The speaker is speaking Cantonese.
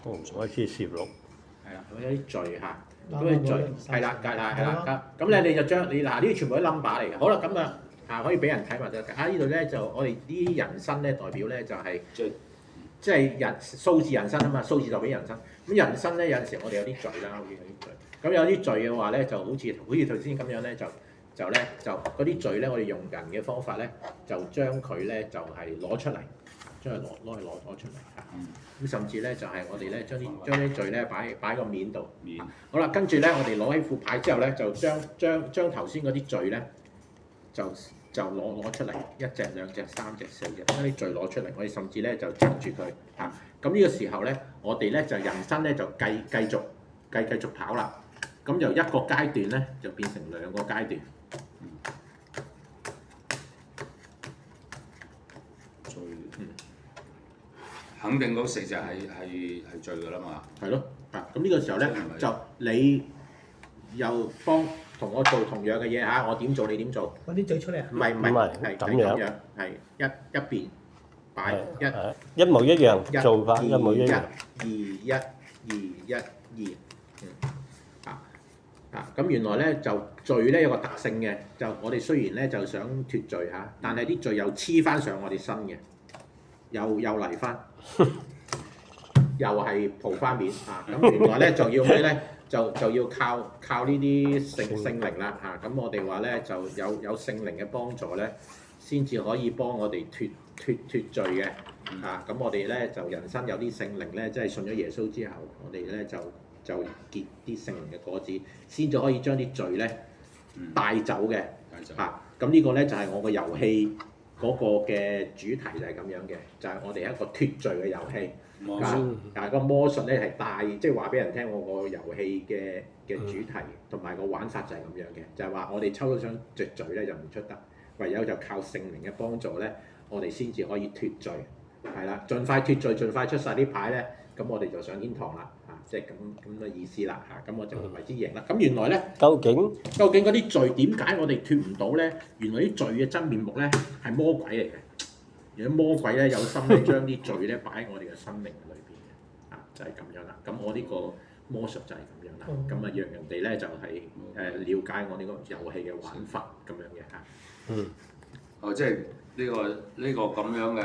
開始攝錄。係啦，有啲序嚇，咁啲序係啦，係啦，咁咧你就將你嗱呢啲全部都 number 嚟嘅。好啦，咁可以俾人睇埋得㗎。呢度咧就我哋啲人生咧代表咧就係即係數字人生啊嘛，數字代表人生。咁人生咧有陣時我哋有啲序啦，好似有啲序。咁有啲序嘅話咧，就好似頭先咁樣咧，就嗰啲序咧，我哋用人嘅方法咧，就將佢咧就係攞出嚟，將佢攞出嚟。咁甚至咧就係我哋咧將啲序咧擺個面度。好啦，跟住咧我哋攞起副牌之後咧，就將頭先嗰啲序咧就攞出嚟，一隻、兩隻、三隻、四隻，將啲序攞出嚟。我哋甚至咧就執住佢嚇。咁呢個時候咧，我哋咧就人生咧就繼續跑啦。咁由一個階段咧就變成兩個階段。肯定嗰4隻係序㗎啦嘛。係咯，咁呢個時候咧就你又同我做同樣嘅嘢嚇，我點做你點做？揾啲嘴出嚟啊！唔係係咁樣，係一邊擺一模一樣做法，一模一樣。2咁原來咧就序咧有個特性嘅，就我哋雖然咧就想脱序嚇，但係啲序又黐翻上我哋身嘅，又嚟翻，又係蒲翻面嚇。咁原來咧就要咩咧？就要靠呢啲聖靈啦嚇。咁我哋話咧就有聖靈嘅幫助咧，先至可以幫我哋脱罪嘅嚇。咁我哋咧就人生有啲聖靈咧，即係信咗耶穌之後，我哋咧就結啲聖靈嘅果子，先至可以將啲罪咧帶走嘅嚇。咁呢個咧就係我個遊戲嗰個嘅主題就係咁樣嘅，就係我哋一個脱罪嘅遊戲。但係個魔術咧係帶，即係話俾人聽我個遊戲嘅主題同埋個玩法就係咁樣嘅，就係話我哋抽到張罪咧就唔出得，唯有就靠聖靈嘅幫助咧，我哋先至可以脱罪。係啦，盡快脱罪，盡快出晒啲牌咧，咁我哋就上天堂啦嚇，即係咁嘅意思啦嚇，咁我就為之贏啦。咁原來咧，究竟嗰啲罪點解我哋脱唔到咧？原來啲罪嘅真面目咧係魔鬼嚟嘅。如果魔鬼咧有心咧將啲罪咧擺喺我哋嘅生命裏邊嘅，就係咁樣啦。咁我呢個魔術就係咁樣啦。咁讓人哋咧就係了解我呢個遊戲嘅玩法咁樣嘅嚇。即係呢個咁樣嘅。